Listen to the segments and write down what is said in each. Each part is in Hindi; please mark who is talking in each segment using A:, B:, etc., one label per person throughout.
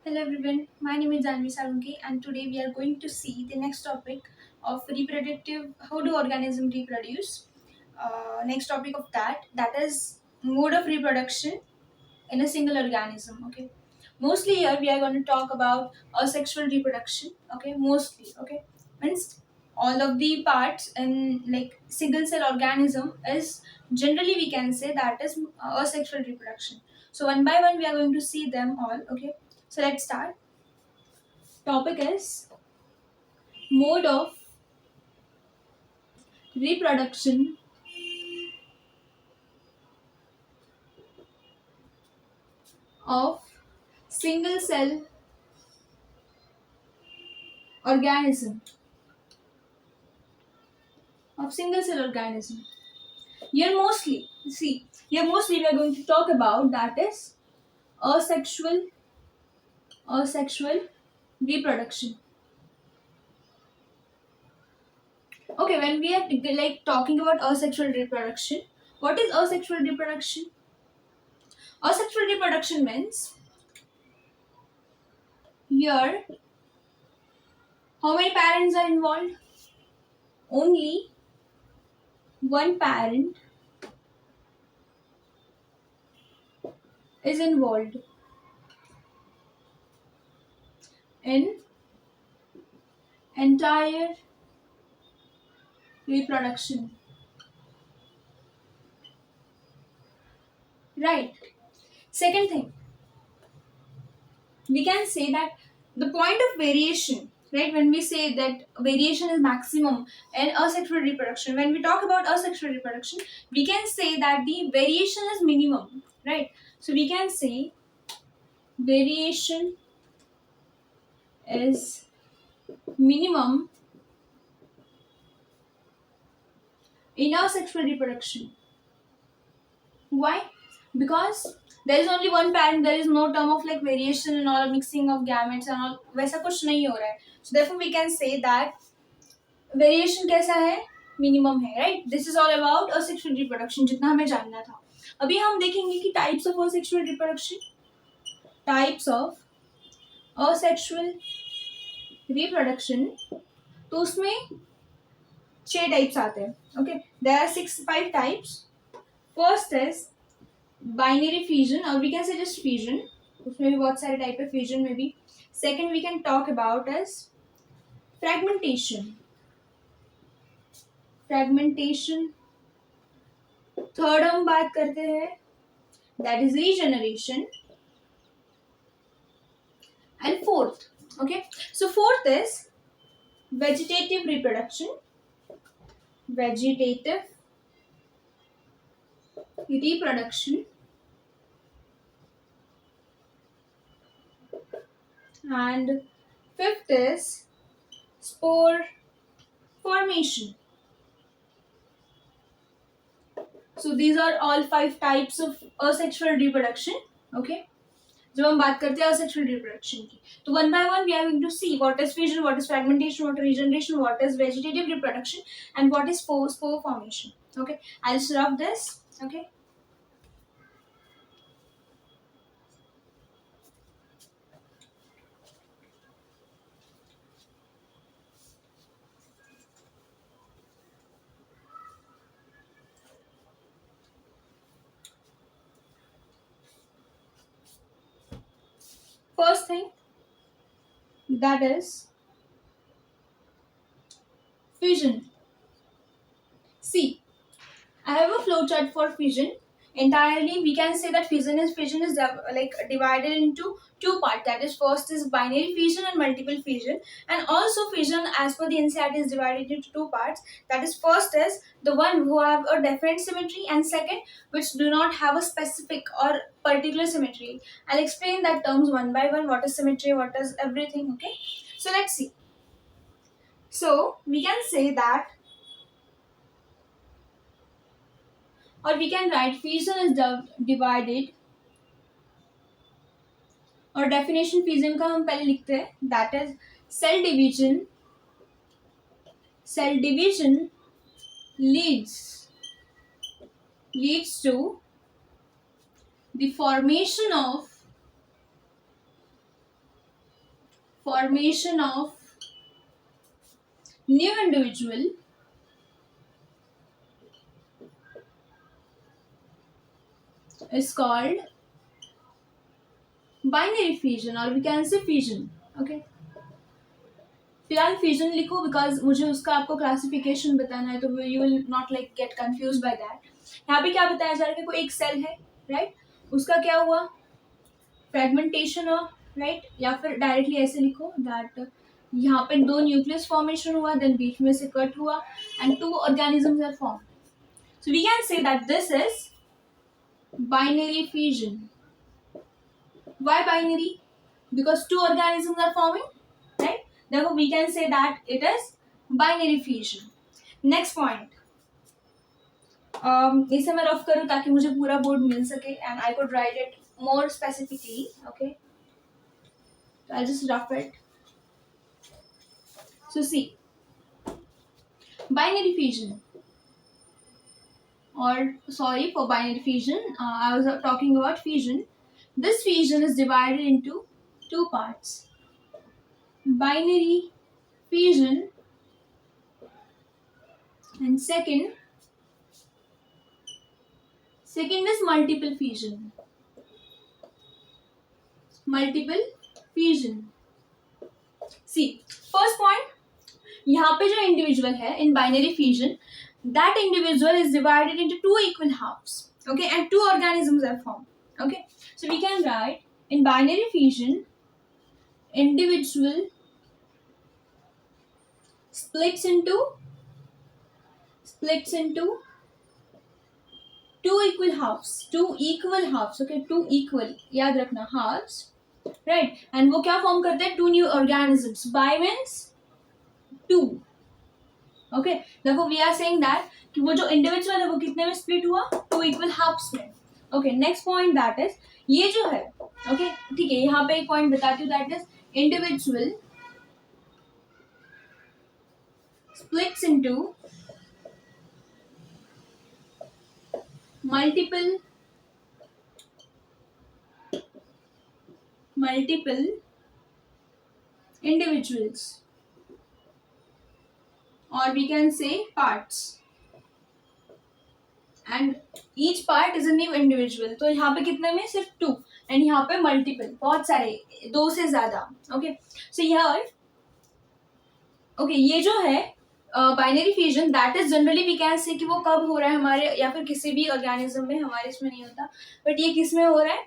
A: Hello everyone, my name is Janvi Salunki and today we are going to see the next topic of reproductive, how do organisms reproduce. Next topic of that is mode of reproduction in a single organism. Okay, mostly here we are going to talk about asexual reproduction. Okay, mostly. Okay, means all of the parts in like single cell organism is generally we can say that is asexual reproduction. So one by one we are going to see them all. Okay, so let's start. Topic is mode of reproduction of single cell organism of single cell organism. Here mostly we are going to talk about that is asexual reproduction. Okay, when we are like talking about asexual reproduction, what is asexual reproduction? Asexual reproduction means here how many parents are involved? Only one parent is involved in entire reproduction. Right. Second thing, we can say that the point of variation, right? When we say that variation is maximum in asexual reproduction, when we talk about asexual reproduction, we can say that the variation is minimum, right? So we can say variation is minimum in asexual reproduction. Why? Because there is only one parent, there is no term of like variation and all mixing of gametes and all वैसा कुछ नहीं हो रहा है. So therefore we can say that variation कैसा है? मिनिमम है, right. This is all about asexual reproduction जितना हमें जानना था. अभी हम देखेंगे कि types of asexual reproduction. Types of asexual reproduction, तो उसमें 6 टाइप्स आते हैं. Okay, there are 5 types. First is binary fusion, और we can say just fusion. उसमें भी बहुत सारे टाइप है फ्यूजन में भी. Second we can talk about edge fragmentation. Third हम बात करते हैं that is regeneration, and fourth, okay, so fourth is vegetative reproduction, and fifth is spore formation. So these are all 5 types of asexual reproduction. Okay, जब हम बात करते हैं asexual reproduction की, तो one by one we are going to see what is fission, what is fragmentation, what is regeneration, what is vegetative reproduction, and what is spore formation. Okay, I'll start this. Okay, first thing, that is fission. See, I have a flowchart for fission. Entirely, we can say that fission is like divided into 2 parts. That is, first is binary fission and multiple fission, and also fission, as per the NCERT, is divided into 2 parts. That is, first is the one who have a definite symmetry, and second, which do not have a specific or particular symmetry. I'll explain that terms one by one. What is symmetry? What is everything? Okay. So let's see. So we can say that, or we can write fission is divided, और डेफिनेशन फिजन का हम पहले लिखते हैं. That is cell division leads to the formation of formation of new individual is called binary fission or we can say fission. Okay, फिलहाल फिजन लिखो बिकॉज मुझे उसका आपको क्लासिफिकेशन बताना है, तो you will not like get confuse by that. यहाँ पे क्या बताया जा रहा है कि कोई एक सेल है, राइट, उसका क्या हुआ, फ्रेगमेंटेशन हुआ, राइट, या फिर डायरेक्टली ऐसे लिखो दैट यहाँ पे दो न्यूक्लियस फॉर्मेशन हुआ, देन बीच में से कट हुआ and two organisms are form. So we can say that this is binary fission. Why binary? Because two organisms are forming, right? Therefore, we can say that it is binary fission. Next point. इसे मैं रफ करूँ ताकि मुझे पूरा बोर्ड मिल सके and I could write it more specifically. Okay. So I'll just rough it. So see, binary fission. Or sorry for binary fission. I was talking about fission. This fission is divided into two parts. Binary fission and second is multiple fission. Multiple fission. See, first point, यहाँ पे जो individual है in binary fission, that individual is divided into two equal halves. Okay, and two organisms are formed. Okay, so we can write in binary fission, individual splits into two equal halves. Okay, two equal, याद रखना, halves, right, and वो क्या form करते हैं, two new organisms. Bi means two. Okay, therefore we are saying that कि वो जो individual है वो कितने में split हुआ, two equal halves में. Okay, next point that is, ये जो है, okay, ठीक है, यहाँ पे एक point बताती हूँ, that is individual splits into multiple individuals, or we can say parts, and each part is a new individual. तो यहाँ पे कितने में, सिर्फ टू, एंड यहाँ पे मल्टीपल, बहुत सारे, दो से ज्यादा. ओके, सो हियर, ओके, ये जो है binary fission, that is generally we can say कि वो कब हो रहा है हमारे, या फिर किसी भी ऑर्गेनिज्म में, हमारे इसमें नहीं होता, बट ये किस में हो रहा है,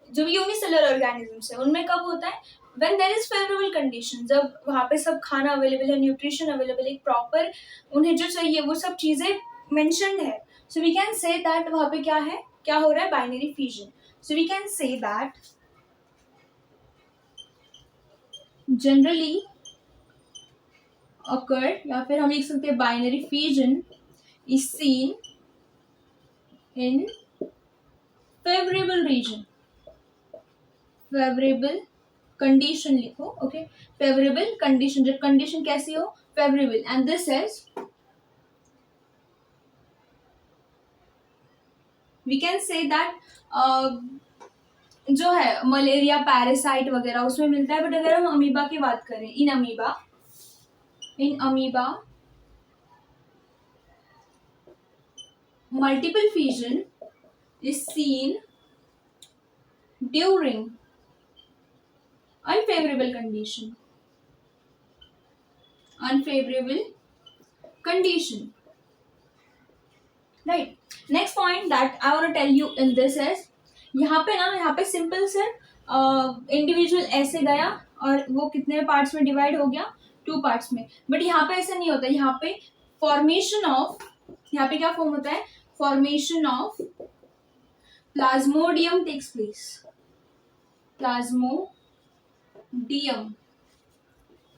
A: जो यूनिसेलुलर ऑर्गेनिजम्स है उनमें कब होता है, when there is favourable condition, जब वहाँ पे सब खाना अवेलेबल है, न्यूट्रिशन अवेलेबल है, प्रॉपर उन्हें जो चाहिए वो सब चीजें मेंशन्ड है. So we can say that वहाँ पे क्या है, क्या हो रहा है, binary fission. So we can say that generally occurred, या फिर हम लिख सकते हैं binary fission is seen in favorable region. Favourable condition लिखो. ओके, फेवरेबल कंडीशन, जब कंडीशन कैसी हो, favourable, and this is, we can say that जो है मलेरिया, पैरासाइट वगैरह उसमें मिलता है, बट अगर हम अमीबा की बात करें, in amoeba multiple fission is seen during unfavorable condition. Right. Next point that I want to tell you in this is, यहाँ पे सिंपल से इंडिविजुअल ऐसे गया और वो कितने पार्ट्स में डिवाइड हो गया, टू पार्ट्स में, बट यहाँ पे ऐसा नहीं होता. यहाँ पे फॉर्मेशन ऑफ, यहाँ पे क्या फॉर्म होता है, formation of plasmodium takes place. Plasmodium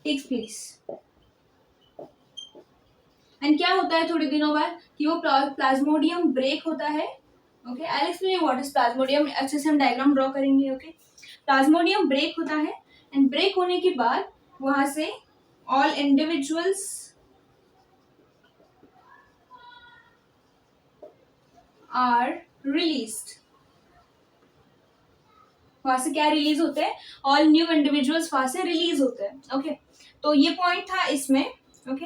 A: takes place, and क्या होता है थोड़े दिनों बाद कि वो प्लाज्मोडियम ब्रेक होता है. Okay, I explain what is Plasmodium, अच्छे से हम डायग्राम ड्रॉ करेंगे. ओके, प्लाज्मोडियम ब्रेक होता है, एंड ब्रेक होने के बाद वहां से ऑल इंडिविजुअल्स आर रिलीज्ड. वहां से क्या रिलीज होते हैं, ऑल न्यू इंडिविजुअल्स वहां से रिलीज होते हैं। ओके, तो ये पॉइंट था इसमें। ओके,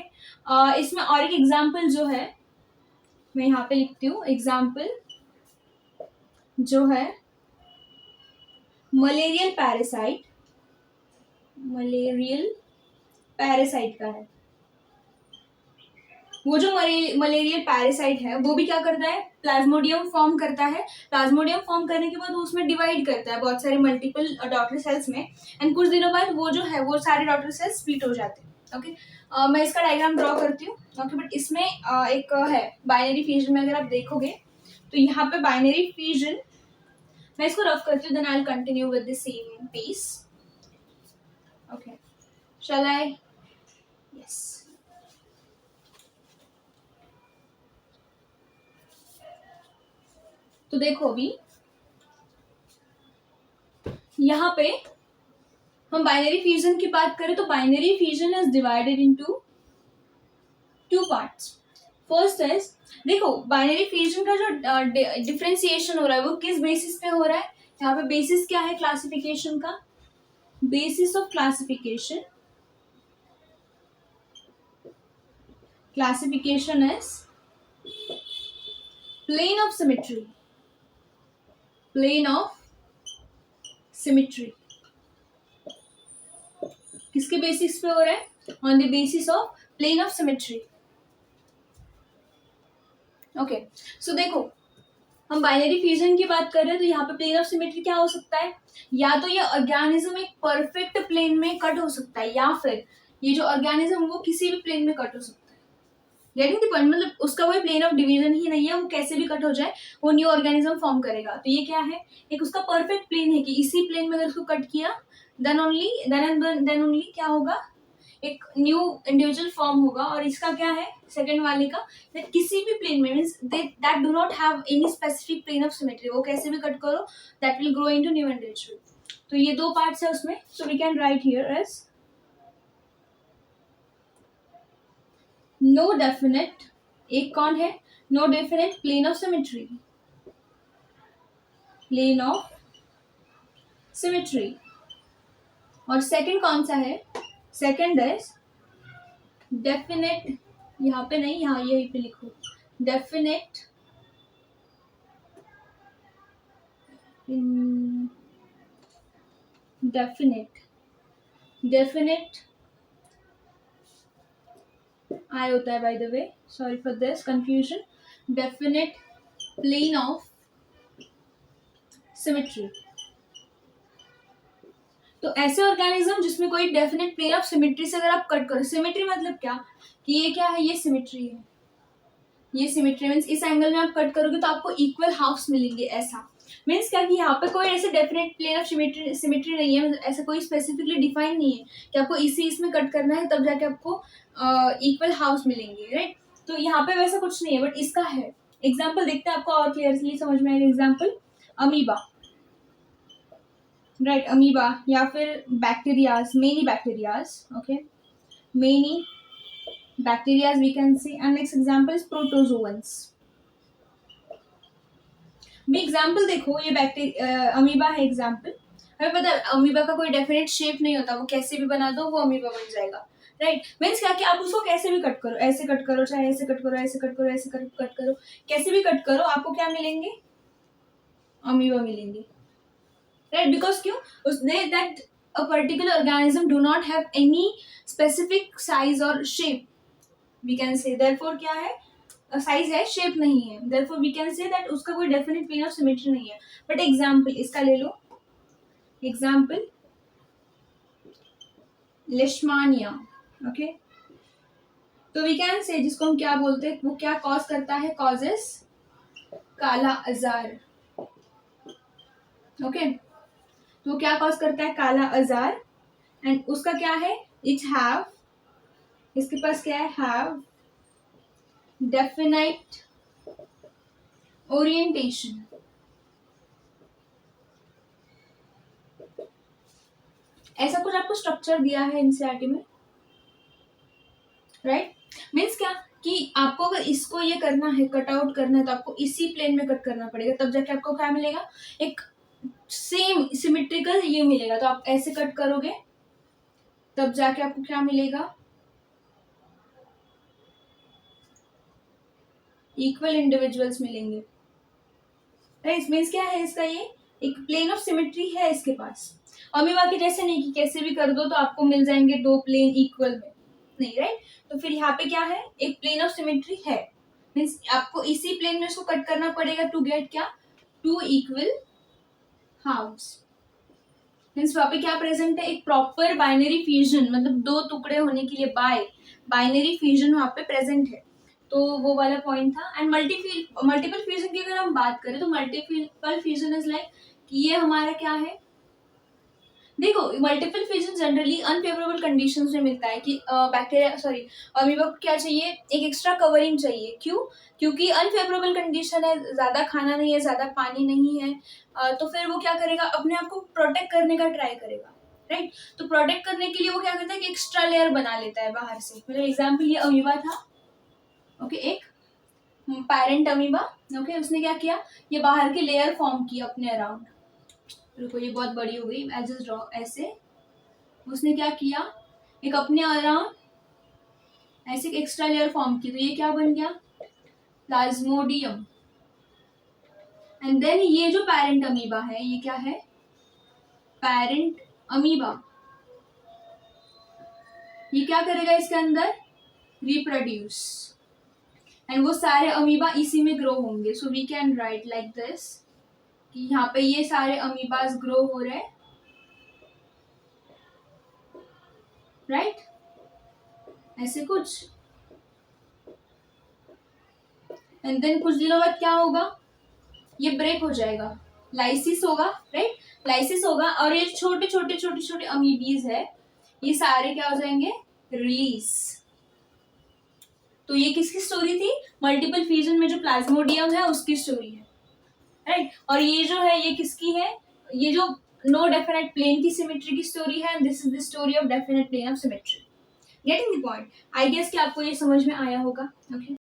A: इसमें और एक एग्जाम्पल जो है मैं यहाँ पे लिखती हूँ, एग्जाम्पल जो है मलेरियल पैरासाइट, मलेरियल पैरासाइट का है। वो जो मलेरियल पैरासाइट है वो भी क्या करता है, प्लाज्मोडियम फॉर्म करता है। प्लाज्मोडियम फॉर्म करने के बाद वो उसमें डिवाइड करता है बहुत सारे मल्टीपल डॉटर सेल्स में, एंड कुछ दिनों बाद वो जो है वो सारे डॉटर सेल्स स्प्लिट हो जाते हैं। ओके, मैं इसका डायग्राम ड्रॉ करती हूँ। ओके, बट इसमें एक है बाइनरी फ्यूजन में, अगर आप देखोगे तो यहाँ पे बाइनरी फ्यूजन, मैं इसको रफ करती हूँ, then I will continue with the same piece. Okay, shall I? Yes. तो देखो अभी यहाँ पे हम बाइनरी फ्यूजन की बात करें तो binary fusion is divided into two parts. First is, देखो बाइनरी फ्यूजन का जो डिफरेंशिएशन हो रहा है वो किस बेसिस पे हो रहा है, यहाँ पे बेसिस क्या है क्लासिफिकेशन का, basis of classification, classification is plane of symmetry, plane of symmetry किसके बेसिस पे हो रहा है, on the basis of plane of symmetry. Okay, so देखो हम बाइनरी फ्यूजन की बात कर रहे हैं तो यहाँ पे प्लेन ऑफ सिमेट्री क्या हो सकता है, या तो ये ऑर्गेनिज्म एक परफेक्ट प्लेन में कट हो सकता है, या फिर ये जो ऑर्गेनिज्म वो किसी भी प्लेन में कट हो सकता है। गेटिंग द पॉइंट, मतलब उसका कोई प्लेन ऑफ डिवीजन ही नहीं है, वो कैसे भी कट हो जाए वो न्यू ऑर्गेनिज्म फॉर्म करेगा। तो ये क्या है, एक उसका परफेक्ट प्लेन है कि इसी प्लेन में अगर उसको कट किया देन ओनली क्या होगा, एक न्यू इंडिविजुअल फॉर्म होगा। और इसका क्या है सेकंड वाले का, दैट किसी भी प्लेन में means that do not have any specific plane of symmetry, वो कैसे भी कट करो that will grow into new individual. तो ये दो पार्ट्स है उसमें, so we can write here as no definite, एक कौन है, no definite plane of symmetry, plane of symmetry. और सेकंड कौन सा है, सेकंड इज डेफिनेट, यहाँ पे नहीं, यहाँ यहीं पे लिखो, डेफिनेट डेफिनेट आई होता है, by the way, sorry for this confusion, definite plane of symmetry. तो ऐसे ऑर्गेनिज्म जिसमें कोई डेफिनेट प्लेन ऑफ सिमेट्री से अगर आप कट करो, सिमेट्री मतलब क्या कि ये क्या है, ये सिमेट्री है, ये सिमेट्री मीन्स इस एंगल में आप कट करोगे तो आपको इक्वल हाफ्स मिलेंगे। ऐसा मीन्स क्या कि यहाँ पे कोई ऐसे डेफिनेट प्लेन ऑफ सिमेट्री नहीं है, ऐसा कोई स्पेसिफिकली डिफाइन नहीं है कि आपको इसी इसमें कट करना है तब जाके आपको इक्वल हाफ्स मिलेंगे, राइट। तो यहाँ पे वैसा कुछ नहीं है, बट इसका है। एग्जाम्पल देखते हैं आपको और क्लियरली समझ में आएगा। एग्जाम्पल अमीबा, राइट, अमीबा या फिर bacterias, many bacterias, okay, many bacterias we can see, and next example is protozoans. भी एग्जाम्पल देखो, ये अमीबा है एग्जाम्पल। हमें पता है अमीबा का कोई डेफिनेट शेप नहीं होता, वो कैसे भी बना दो वो अमीबा बन जाएगा, राइट। मीन्स क्या कि आप उसको कैसे भी कट करो, ऐसे कट करो, चाहे ऐसे कट करो, ऐसे कट करो, ऐसे कट करो, कैसे भी कट करो, आपको क्या मिलेंगे, अमीबा मिलेंगे, राइट। बिकॉज क्यों, that a particular organism do not have any specific size और shape, we can say, therefore क्या है, साइज है, शेप नहीं है, therefore we can say that उसका कोई डेफिनेट प्लेन ऑफ सिमेट्री नहीं है। बट एग्जाम्पल इसका ले लो, एग्जाम्पल लेशमानिया, ओके। तो वी कैन से जिसको हम क्या बोलते हैं, वो क्या कॉज करता है, कॉजेस काला अजार, ओके। तो क्या कॉज करता है, काला अजार, एंड उसका क्या है, इट हैव, इसके पास क्या है, हैव डेफिनाइट ओरिएंटेशन, ऐसा कुछ आपको स्ट्रक्चर दिया है एनसीईआरटी में, राइट। मीन्स क्या कि आपको अगर इसको ये करना है, कट आउट करना है, तो आपको इसी प्लेन में कट करना पड़ेगा, तब जाके आपको क्या मिलेगा, एक सेम सिमेट्रिकल ये मिलेगा। तो आप ऐसे कट करोगे तब जाके आपको क्या मिलेगा, इक्वल इंडिविजुअल्स मिलेंगे। राइट, मीन्स क्या है इसका, ये एक प्लेन ऑफ सिमेट्री है इसके पास। अमीबा के जैसे नहीं कि कैसे भी कर दो तो आपको मिल जाएंगे दो प्लेन इक्वल में, नहीं। राइट, तो फिर यहाँ पे क्या है, एक प्लेन ऑफ सिमेट्री है, मीन्स आपको इसी प्लेन में इसको कट करना पड़ेगा टू गेट क्या, टू इक्वल हाफ्स। मीन्स वहाँ पे क्या प्रेजेंट है, एक प्रॉपर बाइनरी फ्यूजन, मतलब दो टुकड़े होने के लिए बाइनरी फ्यूजन वहाँ पे प्रेजेंट है। तो वो वाला पॉइंट था। एंड मल्टीपल फ्यूजन की अगर हम बात करें तो मल्टीपल फ्यूजन इज लाइक कि ये हमारा क्या है, देखो multiple fusion generally unfavourable conditions में मिलता है कि अमीबा को क्या चाहिए, एक एक्स्ट्रा कवरिंग चाहिए। क्यों, क्योंकि अनफेवरेबल कंडीशन है, ज्यादा खाना नहीं है, ज्यादा पानी नहीं है, तो फिर वो क्या करेगा, अपने आप को प्रोटेक्ट करने का ट्राई करेगा। राइट, तो प्रोटेक्ट करने के लिए वो क्या करता है कि एक्स्ट्रा लेयर बना लेता है बाहर से। मतलब एग्जाम्पल ये अमीबा था, ओके, एक पेरेंट अमीबा, ओके, उसने क्या किया, ये बाहर की लेयर फॉर्म की अपने अराउंड। रुको ये बहुत बड़ी हो गई, आई जस्ट ड्रॉ ऐसे। उसने क्या किया, एक अपने अराउंड ऐसे एक्स्ट्रा लेयर फॉर्म की, तो ये क्या बन गया, प्लाज्मोडियम। एंड देन ये जो पेरेंट अमीबा है, ये क्या है, पेरेंट अमीबा, ये क्या करेगा इसके अंदर, रिप्रोड्यूस। एंड वो सारे अमीबा इसी में ग्रो होंगे। So we can write like this कि यहाँ पे ये सारे अमीबास ग्रो हो रहे हैं। राइट, ऐसे कुछ। एंड देन कुछ दिनों बाद क्या होगा, ये ब्रेक हो जाएगा, लाइसिस होगा। राइट, लाइसिस होगा और ये छोटे छोटे छोटे छोटे अमीबीज है, ये सारे क्या हो जाएंगे, रिलीज। तो ये किसकी स्टोरी थी, मल्टीपल फ्यूजन में जो प्लाज्मोडियम है उसकी स्टोरी है। राइट, और ये जो है ये किसकी है, ये जो नो डेफिनेट प्लेन की सिमेट्री की स्टोरी है, this is the story of definite plane of symmetry. Getting the point, I guess कि आपको ये समझ में आया होगा। ओके